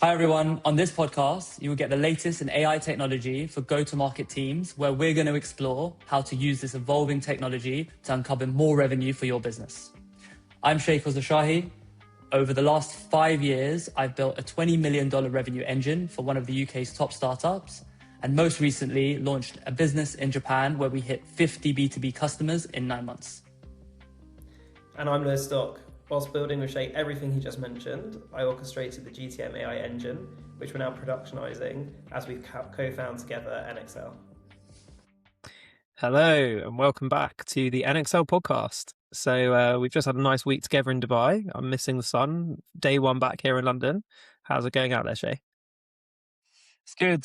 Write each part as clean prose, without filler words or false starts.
Hi, everyone. On this podcast, you will get the latest in AI technology for go-to-market teams, where we're going to explore how to use this evolving technology to uncover more revenue for your business. I'm Shay. Over the last 5 years, I've built a $20 million revenue engine for one of the UK's top startups, and most recently launched a business in Japan where we hit 50 B2B customers in 9 months. And I'm Lewis Stock. Whilst building with Shay everything he just mentioned, I orchestrated the GTM AI engine, which we're now productionizing as we co-found together NXL. Hello and welcome back to the NXL podcast. So we've just had a nice week together in Dubai. I'm missing the sun. Day one back here in London. How's it going out there, Shay? It's good.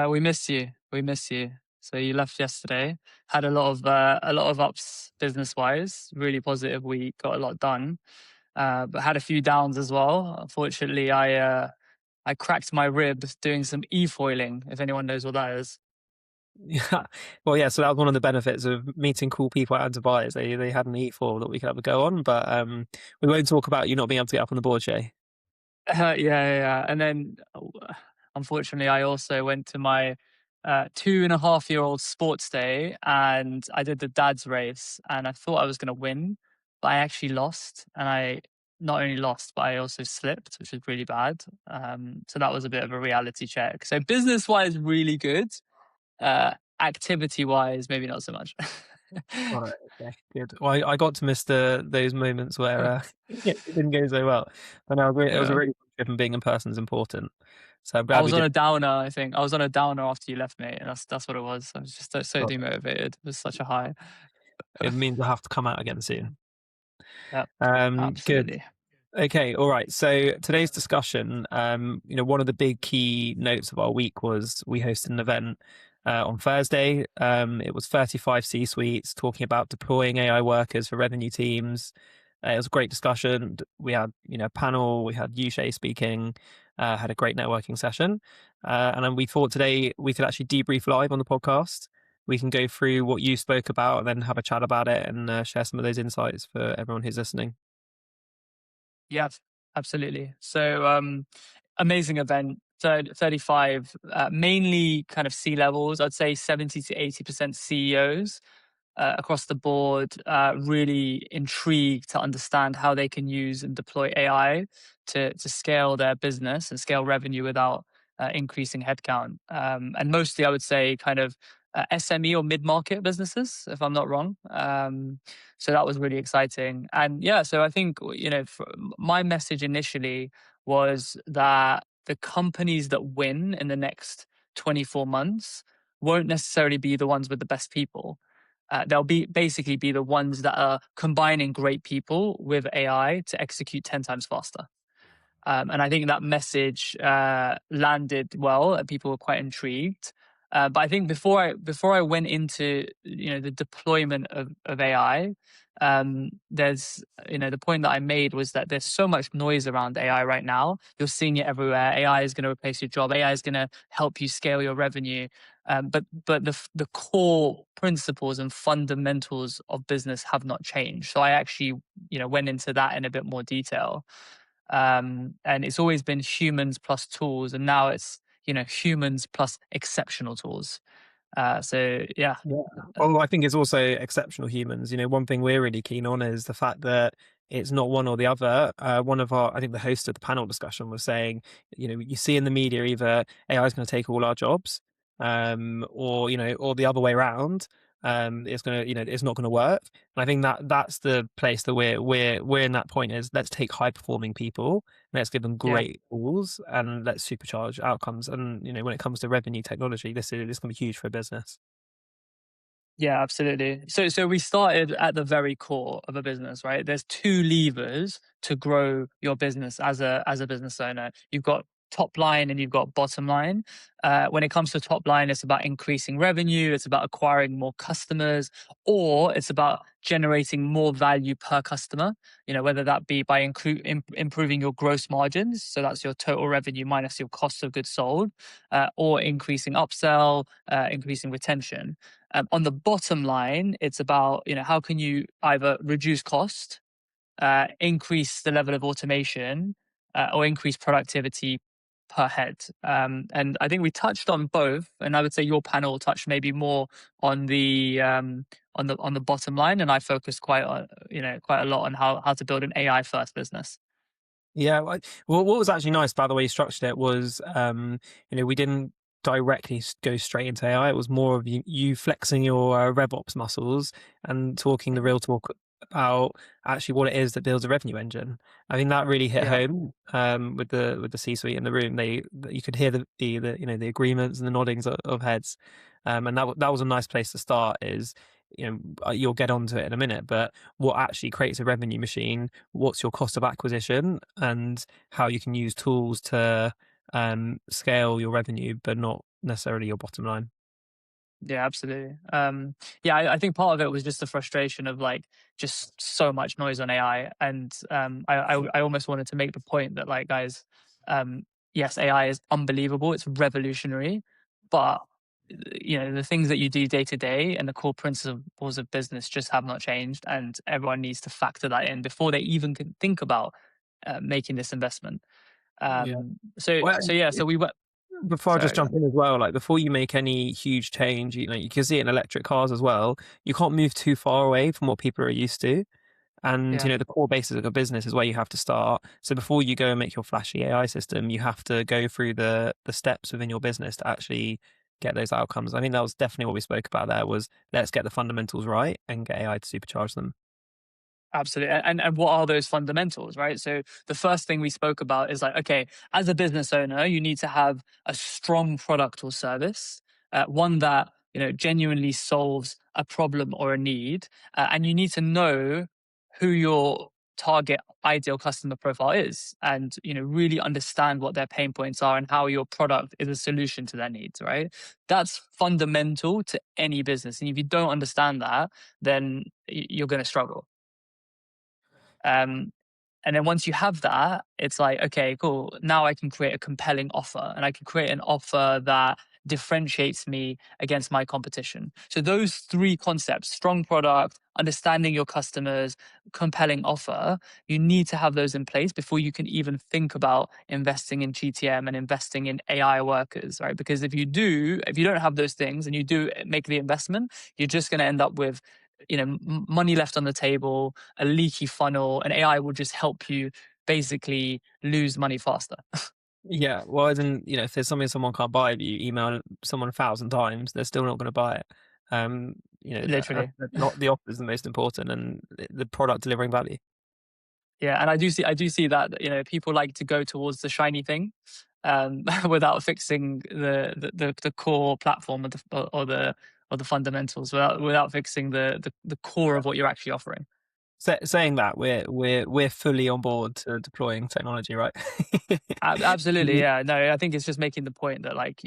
We miss you. So you left yesterday. Had a lot of ups business wise. Really positive. We got a lot done, but had a few downs as well. Unfortunately, I cracked my rib doing some e-foiling. If anyone knows what that is. Yeah. Well, yeah. So that was one of the benefits of meeting cool people out in Dubai. Is they had an E4 that we could have a go on, but we won't talk about you not being able to get up on the board, Shay. Yeah. And then, unfortunately, I also went to my 2.5-year-old sports day, and I did the dad's race, and I thought I was going to win, but I actually lost, and I not only lost, but I also slipped, which was really bad. So that was a bit of a reality check. So business-wise, really good. Activity-wise, maybe not so much. All right, okay, good. Well, I got to miss those moments where it didn't go so well, but no, it was a really good trip, and being in person is important. So I'm glad I was on a downer. I think I was on a downer after you left, mate, and that's what it was. I was just so demotivated. It was such a high. It means I have to come out again soon. Yeah, absolutely. Good. Okay, all right. So today's discussion, one of the big key notes of our week was we hosted an event on Thursday. It was 35 C-suites talking about deploying AI workers for revenue teams. It was a great discussion. We had, a panel. We had Shay speaking. Had a great networking session, and then we thought today we could actually debrief live on the podcast. We can go through what you spoke about and then have a chat about it and share some of those insights for everyone who's listening. Yeah, absolutely. So amazing event. 35, mainly kind of C-levels. I'd say 70 to 80% CEOs across the board, really intrigued to understand how they can use and deploy AI to scale their business and scale revenue without increasing headcount. And mostly, I would say, kind of SME or mid-market businesses, if I'm not wrong. So that was really exciting. And yeah, so I think, my message initially was that the companies that win in the next 24 months won't necessarily be the ones with the best people. They'll basically be the ones that are combining great people with AI to execute 10 times faster. And I think that message landed well, and people were quite intrigued. But I think before I went into the deployment of AI, there's the point that I made was that there's so much noise around AI right now. You're seeing it everywhere. AI is going to replace your job. AI is going to help you scale your revenue. But the core principles and fundamentals of business have not changed. So I actually went into that in a bit more detail. And it's always been humans plus tools, and now it's humans plus exceptional tools. So yeah. Well, I think it's also exceptional humans. One thing we're really keen on is the fact that it's not one or the other. I think the host of the panel discussion was saying, you see in the media either AI is going to take all our jobs, or the other way around. It's not going to work. And I think that's the place that we're in. That point is, let's take high performing people, let's give them great tools, and let's supercharge outcomes. And when it comes to revenue technology, this going to be huge for a business. Yeah, absolutely. So we started at the very core of a business, right? There's 2 levers to grow your business as a business owner. You've got top line and you've got bottom line. When it comes to top line, it's about increasing revenue, it's about acquiring more customers, or it's about generating more value per customer, whether that be by improving your gross margins, so that's your total revenue minus your cost of goods sold, or increasing upsell, increasing retention. On the bottom line, it's about how can you either reduce cost, increase the level of automation, or increase productivity per head. And I think we touched on both, and I would say your panel touched maybe more on the bottom line, and I focused quite a lot on how to build an AI first business. Yeah, well, what was actually nice about the way you structured it was, we didn't directly go straight into AI. It was more of you flexing your RevOps muscles and talking the real talk about actually what it is that builds a revenue engine. I think that really hit Yeah. home with the C-suite in the room. You could hear the agreements and the noddings of heads, and that was a nice place to start. You'll get onto it in a minute, but what actually creates a revenue machine? What's your cost of acquisition, and how you can use tools to scale your revenue, but not necessarily your bottom line. Yeah, absolutely. I think part of it was just the frustration of like just so much noise on AI, and I almost wanted to make the point that like, guys, yes, AI is unbelievable, it's revolutionary, but the things that you do day to day and the core principles of business just have not changed, and everyone needs to factor that in before they even can think about making this investment. Yeah. So Well, we went. before I just Sorry. jump in as well, like before you make any huge change, you can see it in electric cars as well. You can't move too far away from what people are used to. And Yeah. the core basis of a business is where you have to start. So before you go and make your flashy AI system, you have to go through the steps within your business to actually get those outcomes. I think that was definitely what we spoke about there, was let's get the fundamentals right and get AI to supercharge them. Absolutely. And what are those fundamentals, right? So the first thing we spoke about is like, okay, as a business owner, you need to have a strong product or service, one that, genuinely solves a problem or a need. And you need to know who your target ideal customer profile is, and, really understand what their pain points are and how your product is a solution to their needs, right? That's fundamental to any business. And if you don't understand that, then you're going to struggle. Um, and then once you have that, it's like, okay, cool. Now I can create a compelling offer, and I can create an offer that differentiates me against my competition. So those three concepts: strong product, understanding your customers, compelling offer, you need to have those in place before you can even think about investing in GTM and investing in AI workers, right? Because if you don't have those things and you do make the investment, you're just going to end up with money left on the table, a leaky funnel, and AI will just help you basically lose money faster. Yeah, well, as in, if there's something someone can't buy, if you email someone 1,000 times, they're still not going to buy it. Literally. Not the offer is the most important, and the product delivering value. Yeah, and I do see that people like to go towards the shiny thing, without fixing the core platform or the fundamentals, without fixing the core of what you're actually offering. Saying that, we're fully on board to deploying technology, right? Absolutely, yeah. No, I think it's just making the point that like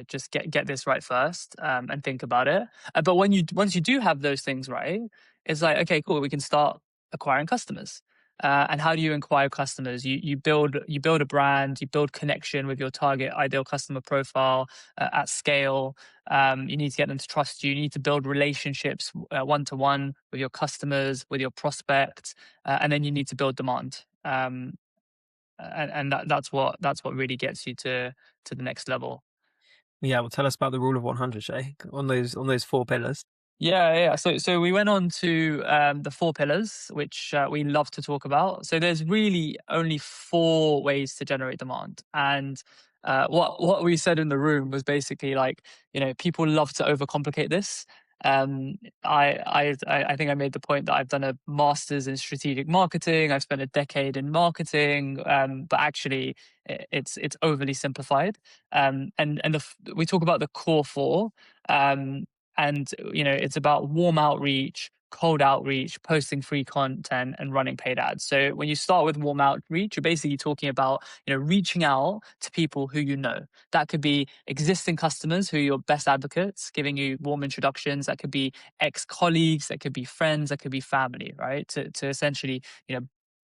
just get this right first, and think about it. But once you do have those things right, it's like, okay, cool, we can start acquiring customers. And how do you acquire customers? You build a brand, you build connection with your target ideal customer profile at scale. You need to get them to trust you. You need to build relationships one to one with your customers, with your prospects, and then you need to build demand. And that's what really gets you to the next level. Yeah, well, tell us about the rule of 100, Shay, on those 4 pillars. Yeah. So we went on to the 4 pillars, which we love to talk about. So there's really only 4 ways to generate demand, and what we said in the room was basically like, people love to overcomplicate this. I think I made the point that I've done a master's in strategic marketing. I've spent a decade in marketing, but actually it's overly simplified. We talk about the core 4. And it's about warm outreach, cold outreach, posting free content, and running paid ads. So when you start with warm outreach, you're basically talking about reaching out to people who that could be existing customers who are your best advocates, giving you warm introductions. That could be ex-colleagues, that could be friends, that could be family, right? To essentially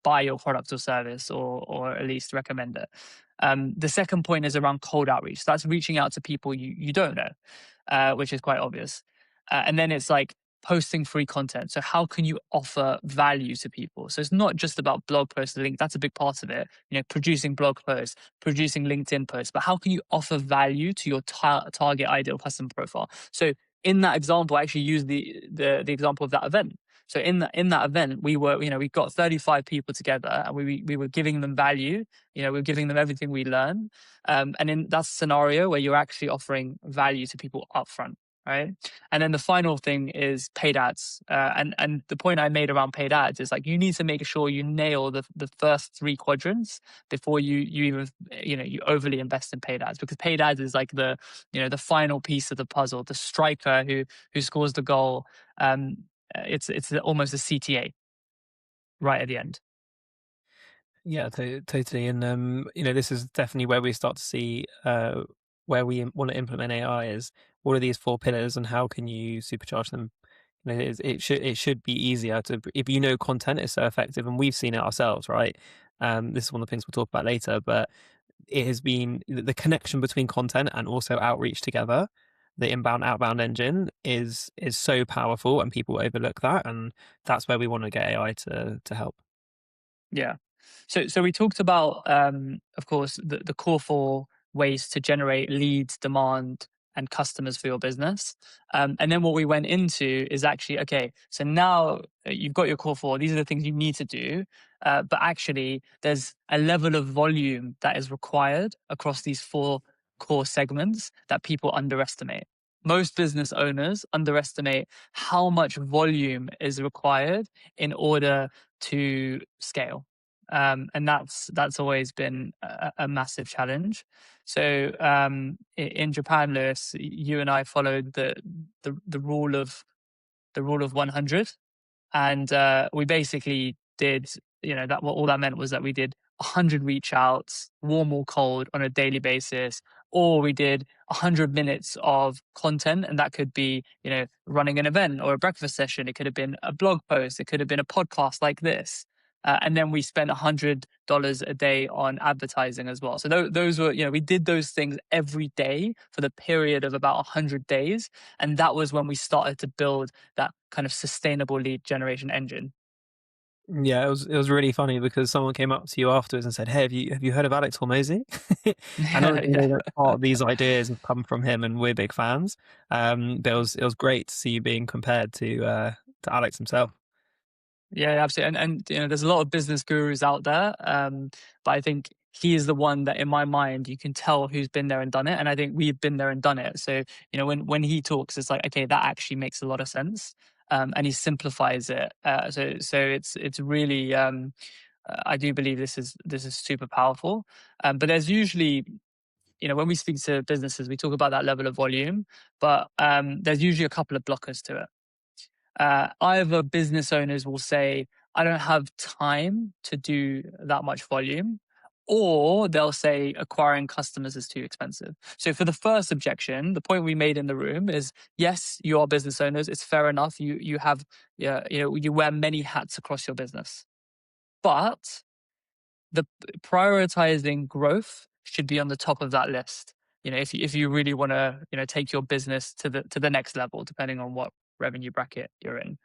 buy your product or service, or at least recommend it. The second point is around cold outreach. So that's reaching out to people you don't know, which is quite obvious. And then it's like posting free content. So how can you offer value to people? So it's not just about blog posts, link. That's a big part of it. Producing blog posts, producing LinkedIn posts, but how can you offer value to your target ideal customer profile? So in that example, I actually used the example of that event. So in that event, we got 35 people together, and we were giving them value. We were giving them everything we learn. And in that scenario where you're actually offering value to people upfront. Right. And then the final thing is paid ads. And the point I made around paid ads is like, you need to make sure you nail the first 3 quadrants before you even, you overly invest in paid ads, because paid ads is like the final piece of the puzzle, the striker who scores the goal. It's almost a CTA right at the end. Yeah, totally. And this is definitely where we start to see where we want to implement AI is what are these 4 pillars and how can you supercharge them. It should be easier to, if content is so effective, and we've seen it ourselves, right? This is one of the things we'll talk about later, but it has been the connection between content and also outreach together. The inbound outbound engine is so powerful, and people overlook that, and that's where we want to get AI to help. Yeah. So we talked about, of course, the core 4 ways to generate leads, demand, and customers for your business. And then what we went into is actually, okay, so now you've got your core 4. These are the things you need to do. But actually, there's a level of volume that is required across these 4 core segments that people underestimate. Most business owners underestimate how much volume is required in order to scale. And that's always been a massive challenge. So in Japan, Lewis, you and I followed the rule of 100, and we basically did, that what all that meant was that we did 100 reach outs, warm or cold, on a daily basis, or we did 100 minutes of content, and that could be running an event or a breakfast session. It could have been a blog post, it could have been a podcast like this. And then we spent $100 a day on advertising as well. So those were, we did those things every day for the period of about 100 days. And that was when we started to build that kind of sustainable lead generation engine. Yeah, it was really funny because someone came up to you afterwards and said, "Hey, have you heard of Alex Hormozy?" And that part of these ideas have come from him, and we're big fans. But it was great to see you being compared to Alex himself. Yeah, absolutely. And there's a lot of business gurus out there, but I think he is the one that, in my mind, you can tell who's been there and done it. And I think we've been there and done it. So when he talks, it's like, okay, that actually makes a lot of sense, and he simplifies it. So it's really, I do believe this is super powerful. But there's usually, when we speak to businesses, we talk about that level of volume, but there's usually a couple of blockers to it. Either business owners will say, I don't have time to do that much volume, or they'll say acquiring customers is too expensive. So for the first objection, the point we made in the room is, yes, you are business owners. It's fair enough. You have, you wear many hats across your business, but the prioritizing growth should be on the top of that list. If you really want to, take your business to the next level, depending on what revenue bracket you're in.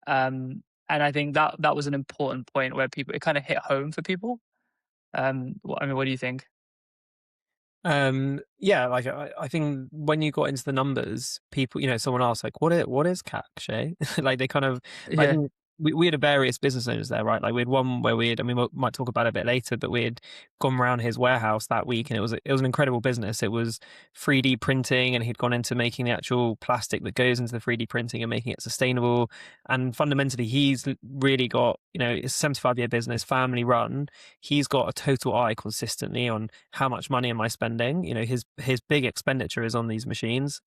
And I think that was an important point where it kind of hit home for people. What do you think? Yeah, like I think when you got into the numbers, people, someone asked like, what is CAC, Shay? Like they kind of, Yeah. I think we had various business owners there, right? Like we had one where we might talk about it a bit later, but we had gone around his warehouse that week, and it was an incredible business. It was 3D printing, and he'd gone into making the actual plastic that goes into the 3D printing and making it sustainable. And fundamentally, he's really got, it's a 75-year business, family run. He's got a total eye consistently on how much money am I spending. His big expenditure is on these machines,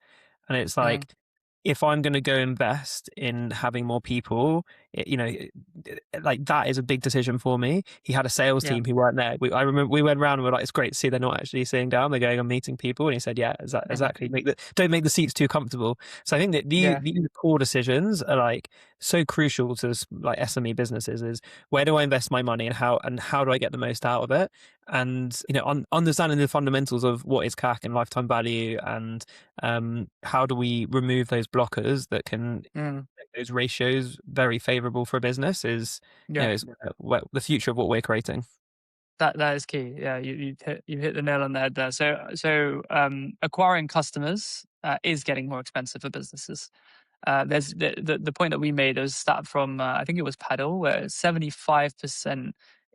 and it's like, if I'm going to go invest in having more people, like that is a big decision for me. He had a sales team who weren't there. I remember we went around and we're like, it's great to see they're not actually sitting down, they're going and meeting people. And he said, yeah, exactly. Don't make the seats too comfortable. So I think that these core decisions are like so crucial to like SME businesses. Is where do I invest my money, and how do I get the most out of it? And understanding the fundamentals of what is CAC and lifetime value, and how do we remove those blockers that can those ratios very favorable for a business is, is the future of what we're creating. That is key. Yeah, you hit the nail on the head there. So acquiring customers is getting more expensive for businesses. There's the point that we made. There was a stat from I think it was Paddle, where 75%.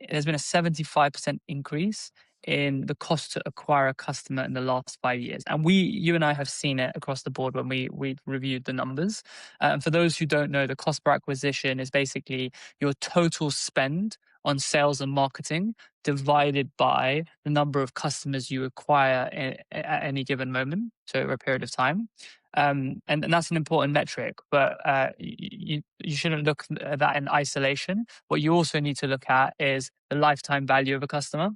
There's been a 75% increase in the cost to acquire a customer in the last 5 years, and you and I have seen it across the board when we reviewed the numbers. And for those who don't know, the cost per acquisition is basically your total spend on sales and marketing divided by the number of customers you acquire at any given moment, so over a period of time. And that's an important metric, but you shouldn't look at that in isolation. What you also need to look at is the lifetime value of a customer.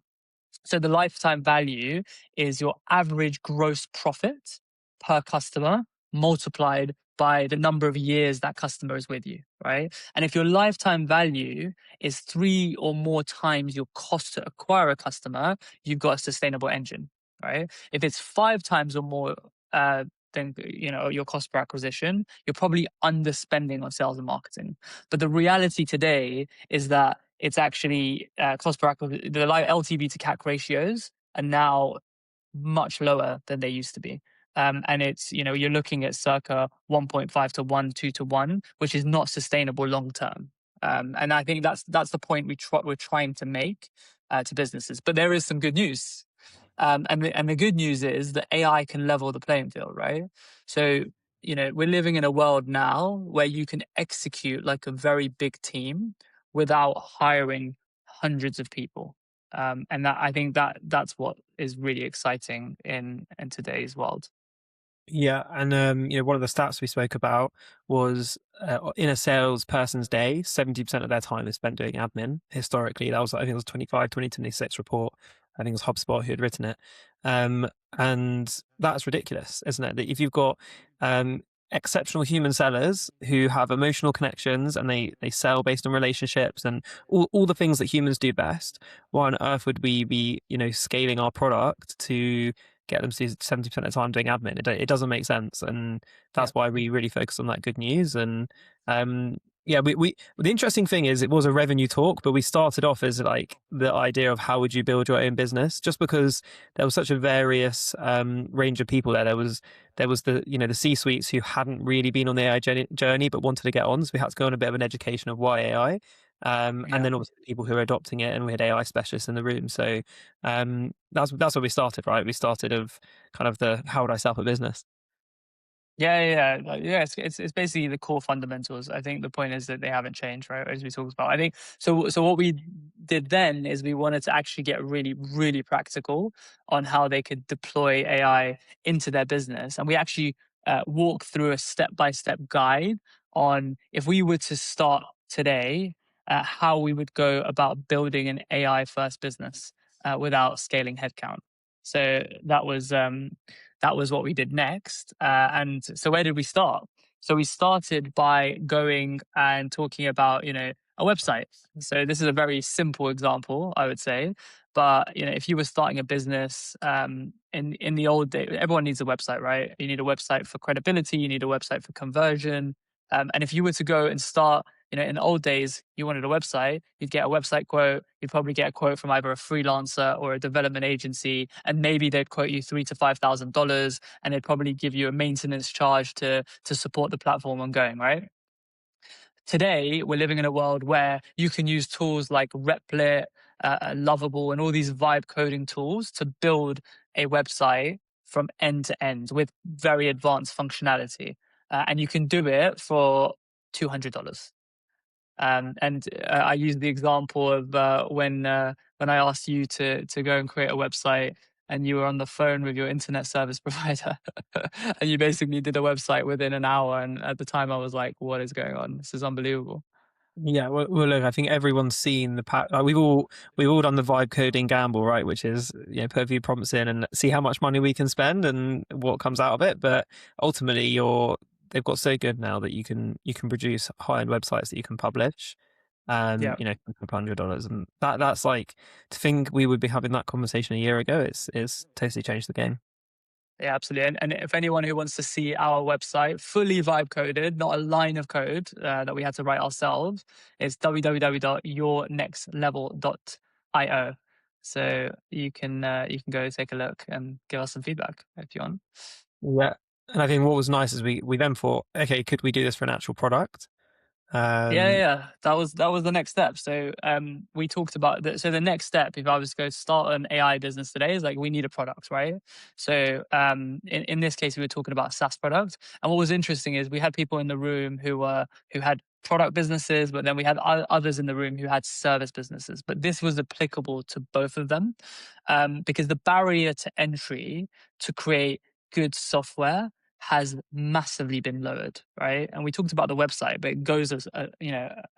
So the lifetime value is your average gross profit per customer multiplied by the number of years that customer is with you, right? And if your lifetime value is 3 or more times your cost to acquire a customer, you've got a sustainable engine, right? If it's 5 times or more than your cost per acquisition, you're probably underspending on sales and marketing. But the reality today is that it's actually cost per acquisition, the LTV to CAC ratios are now much lower than they used to be. And it's, you're looking at circa 1.5 to 1, 2 to 1, which is not sustainable long term. And I think that's the point we're trying to make to businesses. But there is some good news. And the good news is that AI can level the playing field, right? So, we're living in a world now where you can execute like a very big team without hiring hundreds of people. And that, I think that's what is really exciting in today's world. Yeah, and one of the stats we spoke about was in a salesperson's day, 70% of their time is spent doing admin. Historically, that was, I think it was 2026 report. I think it was HubSpot who had written it. And that's ridiculous, isn't it? That if you've got exceptional human sellers who have emotional connections and they sell based on relationships and all the things that humans do best, why on earth would we be scaling our product to get them to do 70% of the time doing admin? It doesn't make sense, and that's why we really focus on that good news. And the interesting thing is it was a revenue talk, but we started off as like the idea of how would you build your own business, just because there was such a various range of people there. There was the the C-suites who hadn't really been on the AI journey but wanted to get on, so we had to go on a bit of an education of why AI. And then obviously people who are adopting it, and we had AI specialists in the room. So that's where we started, right? We started of kind of the how would I set up a business. Yeah. It's basically the core fundamentals. I think the point is that they haven't changed, right? As we talked about. I think so. What we did then is we wanted to actually get really, really practical on how they could deploy AI into their business, and we actually walked through a step-by-step guide on if we were to start today, how we would go about building an AI first business without scaling headcount. So that was what we did next. And so where did we start? So we started by going and talking about, a website. So this is a very simple example, I would say. But, if you were starting a business in the old days, everyone needs a website, right? You need a website for credibility. You need a website for conversion. And if you were to go and start, in the old days, you wanted a website, you'd get a website quote, you'd probably get a quote from either a freelancer or a development agency, and maybe they'd quote you $3,000 to $5,000, and they'd probably give you a maintenance charge to support the platform ongoing, right? Today, we're living in a world where you can use tools like Replit, Lovable, and all these vibe coding tools to build a website from end to end with very advanced functionality. And you can do it for $200. I use the example of when I asked you to go and create a website, and you were on the phone with your internet service provider, and you basically did a website within an hour. And at the time, I was like, "What is going on? This is unbelievable." Yeah, well, look, I think everyone's seen we've all done the vibe coding gamble, right? Which is put a few prompts in and see how much money we can spend and what comes out of it. But ultimately, they've got so good now that you can produce high-end websites that you can publish, for $100, and that's like, to think we would be having that conversation a year ago. It's totally changed the game. Yeah, absolutely. And if anyone who wants to see our website fully vibe coded, not a line of code that we had to write ourselves, it's www.yournextlevel.io. So you can go take a look and give us some feedback if you want. Yeah. And I think what was nice is we then thought, okay, could we do this for an actual product? Yeah. That was the next step. So we talked about that. So the next step, if I was to go start an AI business today, is like we need a product, right? So in this case, we were talking about a SaaS product. And what was interesting is we had people in the room who had product businesses, but then we had others in the room who had service businesses. But this was applicable to both of them, because the barrier to entry to create good software has massively been lowered, right? And we talked about the website, but it goes a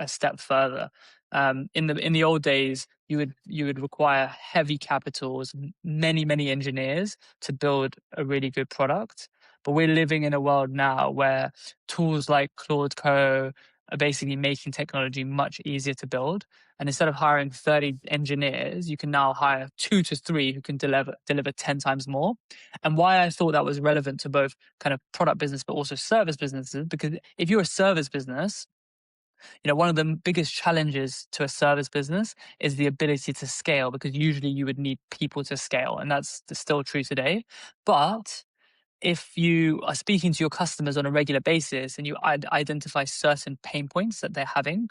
step further. In the old days, you would require heavy capitals, many engineers to build a really good product. But we're living in a world now where tools like Claude Code are basically making technology much easier to build. And instead of hiring 30 engineers, you can now hire 2 to 3 who can deliver 10 times more. And why I thought that was relevant to both kind of product business, but also service businesses, because if you're a service business, one of the biggest challenges to a service business is the ability to scale, because usually you would need people to scale. And that's still true today. But if you are speaking to your customers on a regular basis and you identify certain pain points that they're having,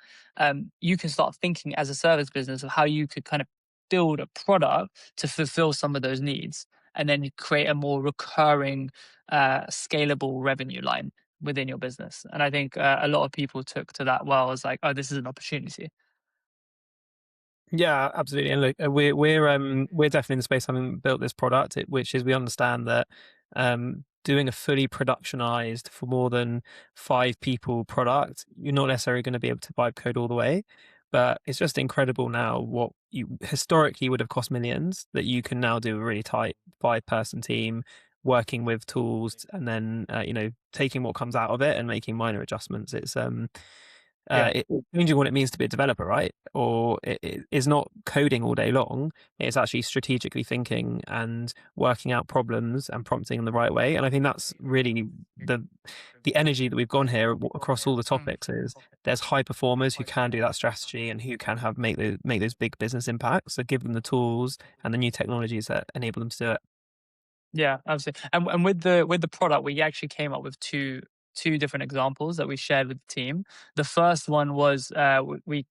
you can start thinking as a service business of how you could kind of build a product to fulfill some of those needs, and then you create a more recurring, scalable revenue line within your business. And I think a lot of people took to that well as like, oh, this is an opportunity. Yeah, absolutely. And look, we're definitely in the space having built this product, which is we understand that doing a fully productionized for more than 5 people product, you're not necessarily going to be able to vibe code all the way. But it's just incredible now what you historically would have cost millions that you can now do a really tight 5-person team working with tools and then taking what comes out of it and making minor adjustments. It's it's changing what it means to be a developer, right? Or it is not coding all day long. It's actually strategically thinking and working out problems and prompting in the right way. And I think that's really the energy that we've gone here across all the topics. Is there's high performers who can do that strategy and who can make those big business impacts. So give them the tools and the new technologies that enable them to do it. Yeah, absolutely. And with the product, we actually came up with two different examples that we shared with the team. The first one was we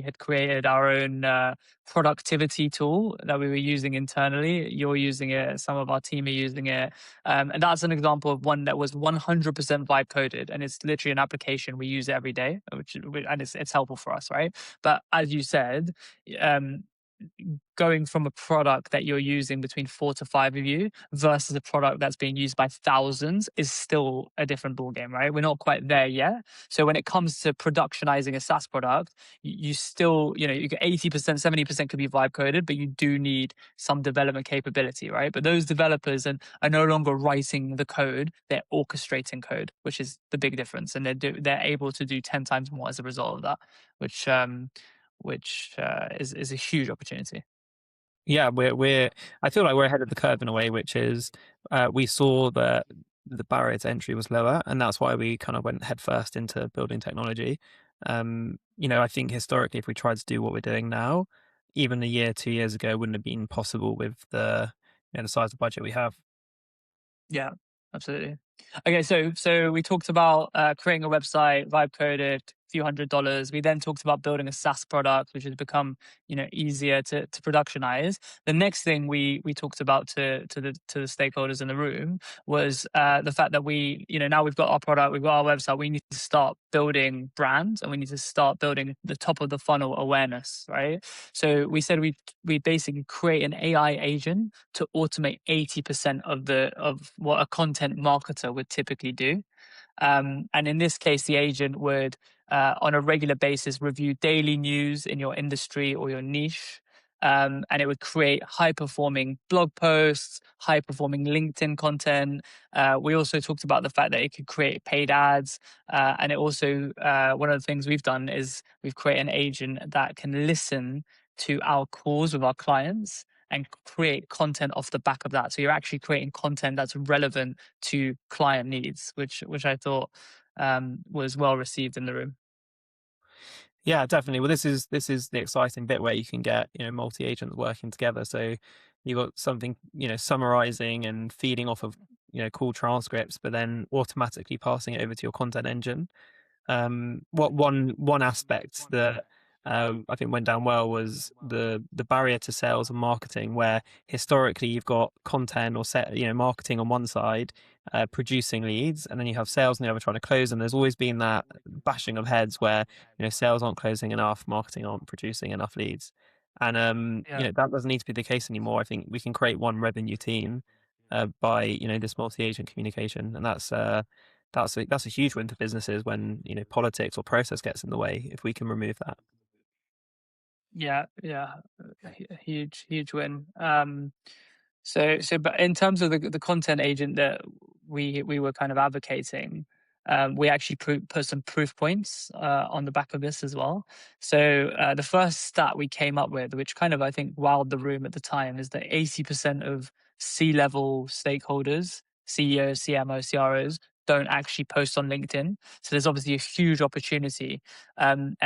had created our own productivity tool that we were using internally. You're using it. Some of our team are using it, and that's an example of one that was 100% vibe coded, and it's literally an application we use every day, and it's helpful for us, right? But as you said, going from a product that you're using between 4 to 5 of you versus a product that's being used by thousands is still a different ballgame, right? We're not quite there yet. So when it comes to productionizing a SaaS product, you still, you get 80%, 70% could be vibe coded, but you do need some development capability, right? But those developers are no longer writing the code, they're orchestrating code, which is the big difference. And they're able to do 10 times more as a result of that, which is a huge opportunity. Yeah, I feel like we're ahead of the curve in a way, which is we saw that the barrier to entry was lower, and that's why we kind of went headfirst into building technology. I think historically, if we tried to do what we're doing now, even a year, 2 years ago, wouldn't have been possible with the size of budget we have. Yeah, absolutely. Okay, so we talked about creating a website, vibe coded, few $100s. We then talked about building a SaaS product, which has become easier to productionize. The next thing we talked about to the stakeholders in the room was the fact that we now we've got our product, we've got our website. We need to start building brands, and we need to start building the top of the funnel awareness, right? So we said we basically create an AI agent to automate 80% of what a content marketer would typically do. And in this case, the agent would, on a regular basis, review daily news in your industry or your niche. And it would create high-performing blog posts, high-performing LinkedIn content. We also talked about the fact that it could create paid ads. And it also, one of the things we've done is we've created an agent that can listen to our calls with our clients and create content off the back of that. So you're actually creating content that's relevant to client needs, which I thought was well received in the room. Yeah, definitely. Well, this is the exciting bit where you can get, multi-agents working together. So you've got something, summarizing and feeding off of, cool transcripts, but then automatically passing it over to your content engine. What one aspect that I think went down well was the barrier to sales and marketing, where historically you've got content or marketing on one side, producing leads, and then you have sales on the other trying to close. And there's always been that bashing of heads where sales aren't closing enough, marketing aren't producing enough leads, and that doesn't need to be the case anymore. I think we can create one revenue team by this multi-agent communication, and that's a huge win for businesses when politics or process gets in the way. If we can remove that. Yeah, a huge win. But in terms of the content agent that we were kind of advocating, we actually put some proof points on the back of this as well. So the first stat we came up with, which kind of I think wowed the room at the time, is that 80% of C-level stakeholders, CEOs, CMOs, CROs, don't actually post on LinkedIn. So there's obviously a huge opportunity. And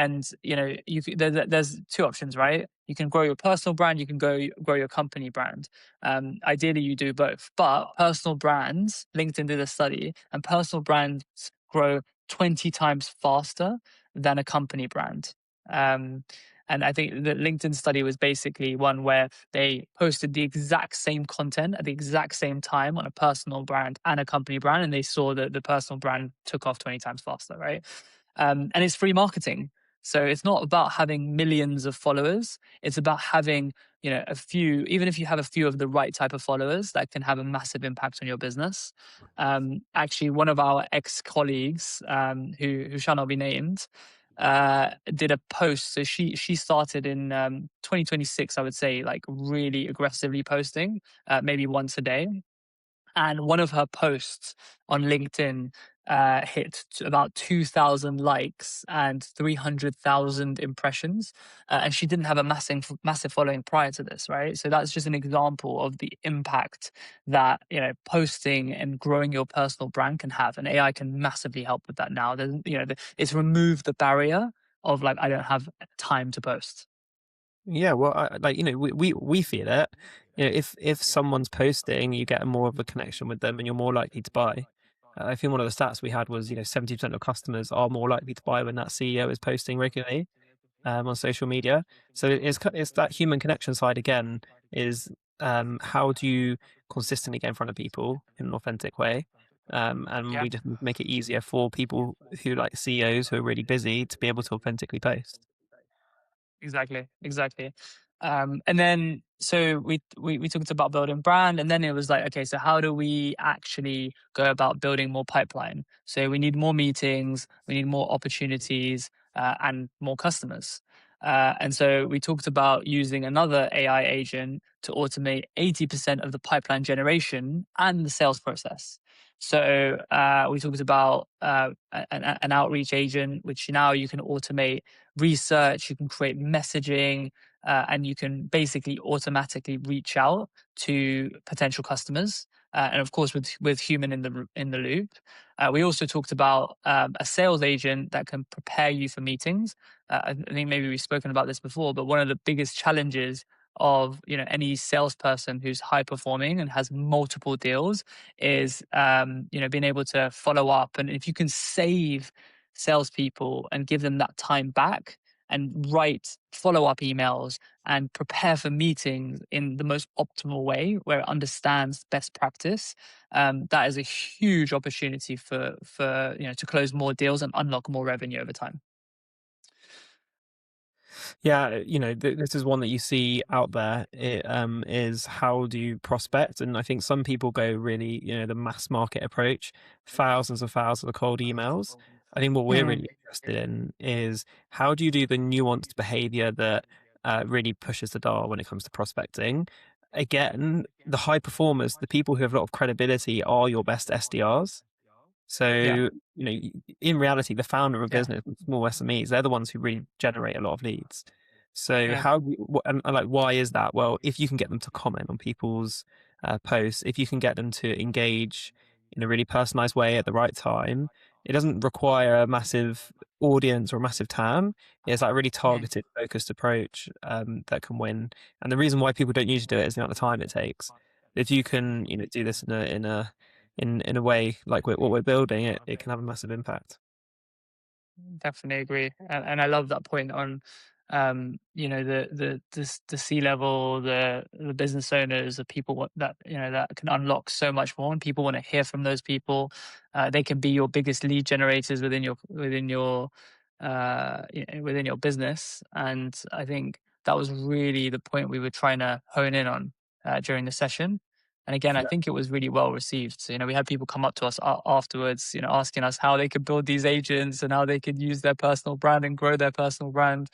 there's two options, right? You can grow your personal brand, you can grow your company brand. Ideally, you do both. But personal brands, LinkedIn did a study, and personal brands grow 20 times faster than a company brand. And I think the LinkedIn study was basically one where they posted the exact same content at the exact same time on a personal brand and a company brand, and they saw that the personal brand took off 20 times faster, right? And it's free marketing. So it's not about having millions of followers. It's about having, a few, even if you have a few of the right type of followers, that can have a massive impact on your business. Actually, one of our ex-colleagues, who shall not be named, did a post. So she started in 2026, I would say, like really aggressively posting, maybe once a day. And one of her posts on LinkedIn hit about 2,000 likes and 300,000 impressions. And she didn't have a massive following prior to this, right? So that's just an example of the impact that, posting and growing your personal brand can have. And AI can massively help with that now. It's removed the barrier of like, I don't have time to post. Yeah, well, we feel it. If someone's posting, you get more of a connection with them, and you're more likely to buy. I think one of the stats we had was 70% of customers are more likely to buy when that CEO is posting regularly on social media. So it's that human connection side again. Is how do you consistently get in front of people in an authentic way? And we just make it easier for people who like CEOs who are really busy to be able to authentically post. Exactly. And then so we talked about building brand, and then it was like, okay, so how do we actually go about building more pipeline? So we need more meetings, we need more opportunities, and more customers. And so we talked about using another AI agent to automate 80% of the pipeline generation and the sales process. So we talked about an outreach agent, which now you can automate research, you can create messaging, and you can basically automatically reach out to potential customers. And of course, with human in the loop. We also talked about a sales agent that can prepare you for meetings. I think maybe we've spoken about this before, but one of the biggest challenges of any salesperson who's high performing and has multiple deals is being able to follow up. And if you can save salespeople and give them that time back and write follow-up emails and prepare for meetings in the most optimal way where it understands best practice, that is a huge opportunity for to close more deals and unlock more revenue over time. Yeah, this is one that you see out there. It is how do you prospect? And I think some people go really, the mass market approach, thousands of cold emails. I think what we're really interested in is how do you do the nuanced behavior that really pushes the dial when it comes to prospecting? Again, the high performers, the people who have a lot of credibility, are your best SDRs. So, in reality, the founder of a business, small SMEs, they're the ones who really generate a lot of leads. So and like, why is that? Well, if you can get them to comment on people's posts, if you can get them to engage in a really personalized way at the right time, it doesn't require a massive audience or a massive TAM. It's like a really targeted, focused approach that can win. And the reason why people don't usually do it is the amount of time it takes. If you can, do this in a way like what we're building, it can have a massive impact. Definitely agree, and I love that point on, the C level, the business owners, the people that that can unlock so much more, and people want to hear from those people. They can be your biggest lead generators within your business, and I think that was really the point we were trying to hone in on during the session. And again, I think it was really well received. So, we had people come up to us afterwards, asking us how they could build these agents and how they could use their personal brand and grow their personal brand.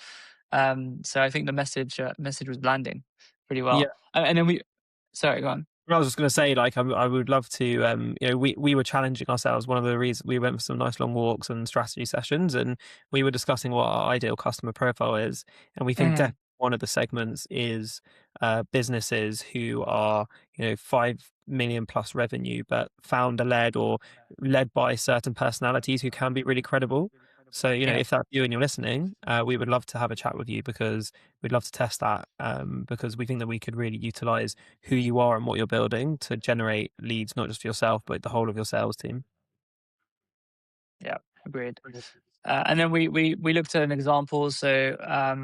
So I think the message was landing pretty well. Yeah. And then sorry, go on. I was just going to say, like, I would love to, we were challenging ourselves. One of the reasons we went for some nice long walks and strategy sessions, and we were discussing what our ideal customer profile is. And we think definitely one of the segments is businesses who are, 5 million plus revenue, but founder led or led by certain personalities who can be really credible. So, if that's you and you're listening, we would love to have a chat with you, because we'd love to test that, because we think that we could really utilize who you are and what you're building to generate leads, not just for yourself, but the whole of your sales team. Yeah, agreed. And then we looked at an example. So I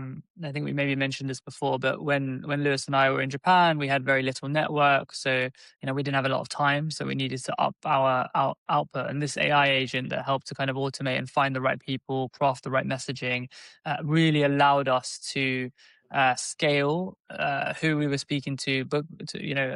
think we maybe mentioned this before, but when Lewis and I were in Japan, we had very little network. So, we didn't have a lot of time. So we needed to up our output. And this AI agent that helped to kind of automate and find the right people, craft the right messaging, really allowed us to scale who we were speaking to,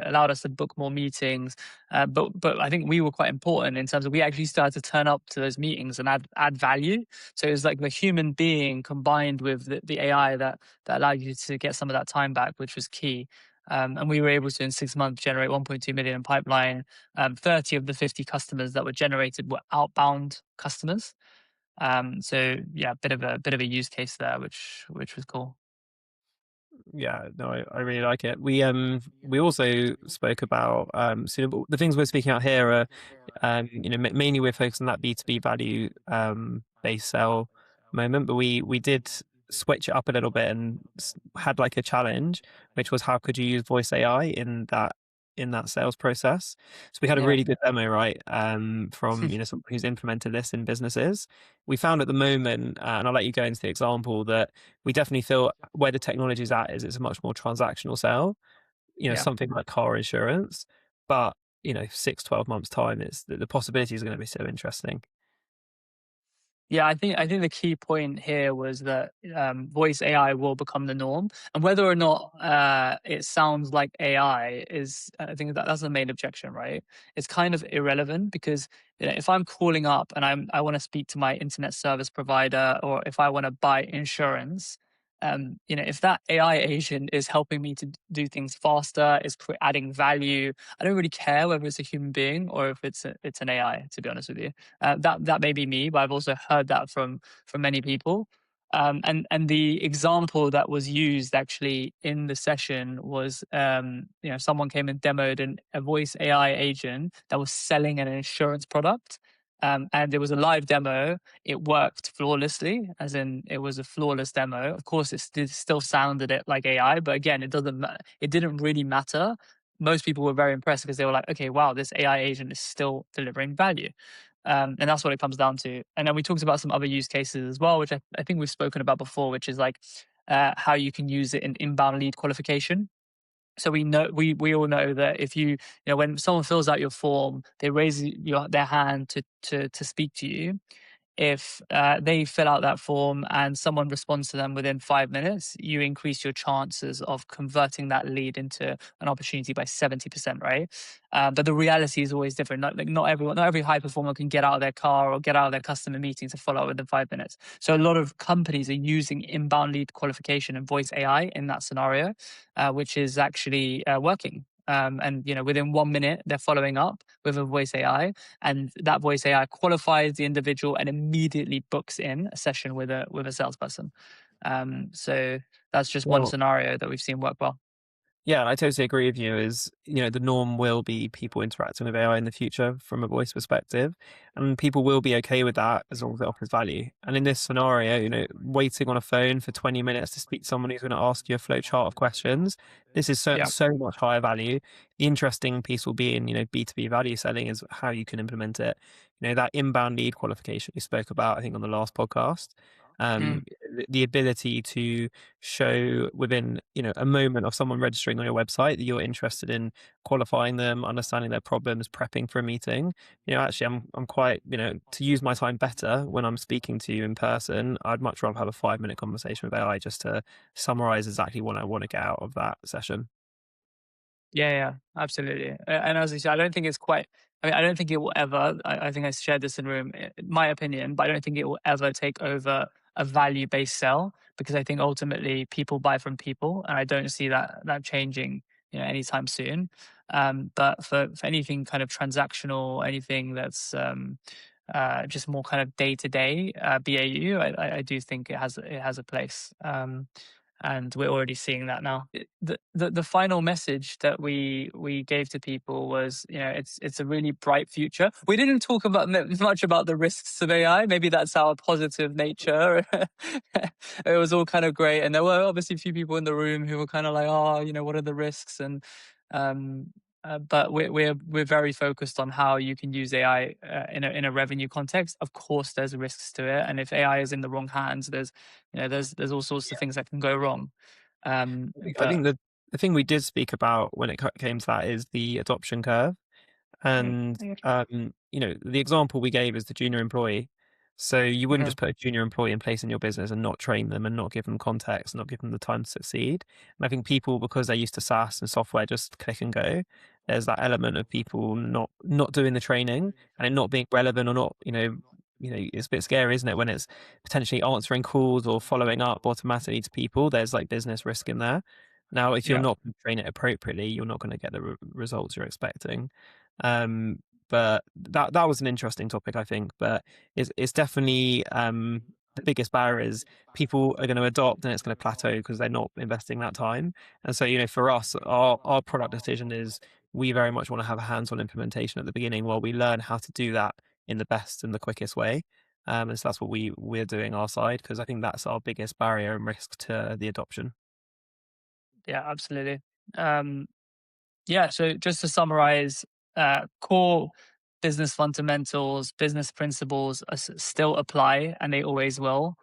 allowed us to book more meetings. But I think we were quite important in terms of we actually started to turn up to those meetings and add value. So it was like the human being combined with the AI that allowed you to get some of that time back, which was key. And we were able to, in 6 months, generate 1.2 million in pipeline. 30 of the 50 customers that were generated were outbound customers. So yeah, bit of a use case there, which was cool. Yeah, no, I really like it. We also spoke about so the things we're speaking out here are mainly we're focused on that B2B value based sell moment, but we did switch it up a little bit and had like a challenge, which was how could you use voice AI in that sales process. So we had a really good demo, right? From someone who's implemented this in businesses. We found at the moment, and I'll let you go into the example, that we definitely feel where the technology is at is it's a much more transactional sale. Something like car insurance, but 6-12 months time, is the possibilities are going to be so interesting. Yeah, I think the key point here was that voice AI will become the norm, and whether or not it sounds like AI is, I think that's the main objection, right? It's kind of irrelevant, because if I'm calling up and I want to speak to my internet service provider, or if I want to buy insurance, if that AI agent is helping me to do things faster, is adding value, I don't really care whether it's a human being or if it's an AI. To be honest with you, that may be me, but I've also heard that from many people. And the example that was used actually in the session was, someone came and demoed a voice AI agent that was selling an insurance product. And it was a live demo. It worked flawlessly, as in it was a flawless demo. Of course, it still sounded like AI, but again, it didn't really matter. Most people were very impressed because they were like, okay, wow, this AI agent is still delivering value. And that's what it comes down to. And then we talked about some other use cases as well, which I think we've spoken about before, which is like how you can use it in inbound lead qualification. So we all know that if when someone fills out your form, they raise their hand to speak to you. If they fill out that form and someone responds to them within 5 minutes, you increase your chances of converting that lead into an opportunity by 70%, right? But the reality is always different. Not every high performer can get out of their car or get out of their customer meeting to follow up within 5 minutes. So a lot of companies are using inbound lead qualification and voice AI in that scenario, which is actually working. And within 1 minute, they're following up with a voice AI, and that voice AI qualifies the individual and immediately books in a session with a salesperson. So that's just one Well, scenario that we've seen work well. yeah, I totally agree with you. The norm will be people interacting with AI in the future from a voice perspective, and people will be okay with that as long as it offers value. And in this scenario, waiting on a phone for 20 minutes to speak to someone who's going to ask you a flow chart of questions, this is Yeah. so much higher value. The interesting piece will be in, B2B value selling is how you can implement it. That inbound lead qualification we spoke about, I think, on the last podcast. Mm. The ability to show within a moment of someone registering on your website that you're interested in qualifying them, understanding their problems, prepping for a meeting. Actually, I'm quite, to use my time better when I'm speaking to you in person. I'd much rather have a 5-minute conversation with AI just to summarize exactly what I want to get out of that session. Yeah, absolutely. And as I said, I don't think it's quite. I mean, I don't think it will ever. I think I shared this in the room. My opinion, but I don't think it will ever take over a value-based sell, because I think ultimately people buy from people, and I don't see that changing, anytime soon. But for anything kind of transactional, anything that's just more kind of day to day BAU, I do think it has a place. And we're already seeing that now. The final message that we gave to people was, it's a really bright future. We didn't talk about much about the risks of AI. Maybe that's our positive nature. It was all kind of great, and there were obviously a few people in the room who were kind of like, oh, what are the risks? And but we're very focused on how you can use AI in a revenue context. Of course, there's risks to it, and if AI is in the wrong hands, there's all sorts of things that can go wrong. I But think the thing we did speak about when it came to that is the adoption curve. And the example we gave is the junior employee. So you wouldn't Mhm. just put a junior employee in place in your business and not train them and not give them context, not give them the time to succeed. And I think people, because they're used to SaaS and software, just click and go. There's that element of people not doing the training and it not being relevant, or not, it's a bit scary, isn't it, when it's potentially answering calls or following up automatically to people. There's like business risk in there. Now, if you're Yeah. not going to train it appropriately, you're not going to get the results you're expecting. Um, but that was an interesting topic, I think. But it's definitely the biggest barrier is people are going to adopt and it's going to plateau because they're not investing that time. And so, for us, our product decision is we very much want to have a hands-on implementation at the beginning while we learn how to do that in the best and the quickest way. And so that's what we're doing our side, because I think that's our biggest barrier and risk to the adoption. Yeah, absolutely. Um, Yeah, so just to summarize, core business fundamentals, business principles still apply, and they always will.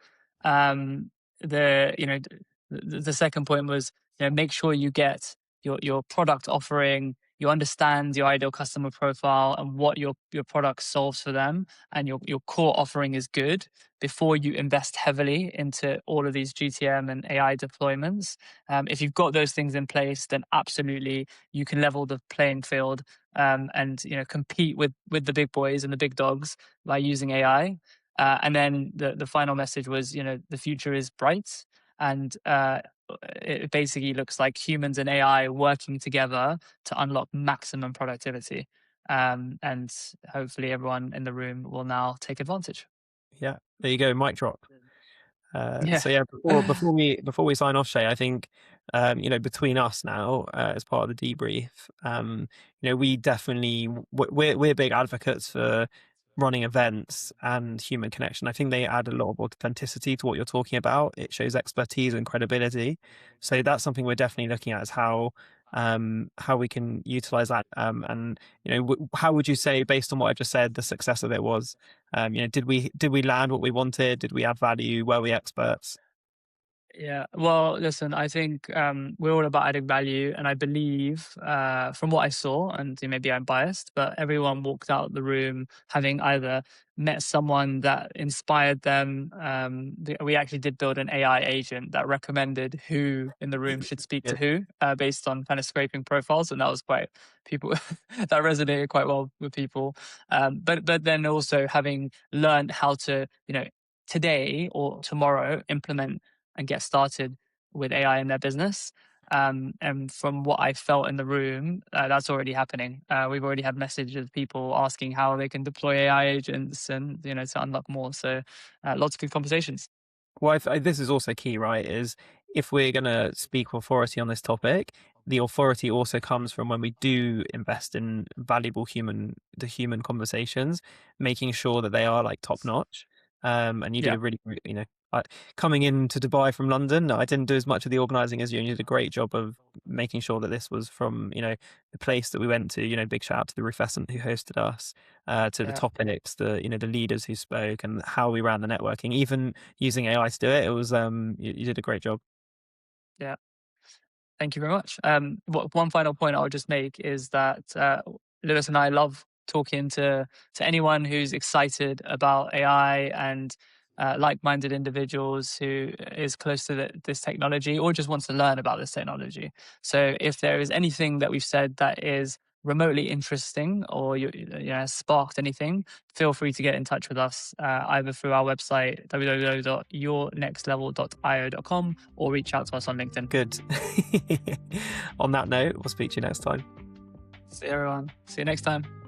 Um, the second point was, make sure you get your product offering, you understand your ideal customer profile and what your product solves for them, and your core offering is good before you invest heavily into all of these GTM and AI deployments. If you've got those things in place, then absolutely you can level the playing field, and compete with the big boys and the big dogs by using AI. And then the final message was, the future is bright, and it basically looks like humans and AI working together to unlock maximum productivity. And hopefully everyone in the room will now take advantage. Yeah, there you go, mic drop. Yeah. So yeah, before we sign off, Shay, I think between us now, as part of the debrief, we definitely we're big advocates for running events and human connection. I think they add a lot of authenticity to what you're talking about. It shows expertise and credibility. So that's something we're definitely looking at, is how we can utilize that. And how would you say, based on what I've just said, the success of it was? Did we land what we wanted? Did we add value? Were we experts? Yeah. Well, listen, I think we're all about adding value. And I believe, from what I saw, and maybe I'm biased, but everyone walked out the room having either met someone that inspired them. We actually did build an AI agent that recommended who in the room should speak to Good. who, based on kind of scraping profiles. And that was quite people that resonated quite well with people. But then also having learned how to, today or tomorrow implement and get started with AI in their business. And from what I felt in the room, that's already happening. We've already had messages of people asking how they can deploy AI agents and to unlock more. So lots of good conversations. Well, this is also key, right? Is if we're going to speak authority on this topic, the authority also comes from when we do invest in valuable human conversations, making sure that they are like top notch. And you did Yeah. a really great, coming into Dubai from London, I didn't do as much of the organizing as you, and you did a great job of making sure that this was from, the place that we went to. Big shout out to the Rufescent who hosted us, to the Yeah. topics, the leaders who spoke, and how we ran the networking, even using AI to do it. It was you did a great job. Yeah. Thank you very much. One final point I'll just make is that Lewis and I love talking to anyone who's excited about AI and like-minded individuals who is close to this technology or just wants to learn about this technology. So if there is anything that we've said that is remotely interesting or sparked anything, feel free to get in touch with us either through our website www.yournextlevel.io.com or reach out to us on LinkedIn. Good. On that note, we'll speak to you next time. See you, everyone. See you next time.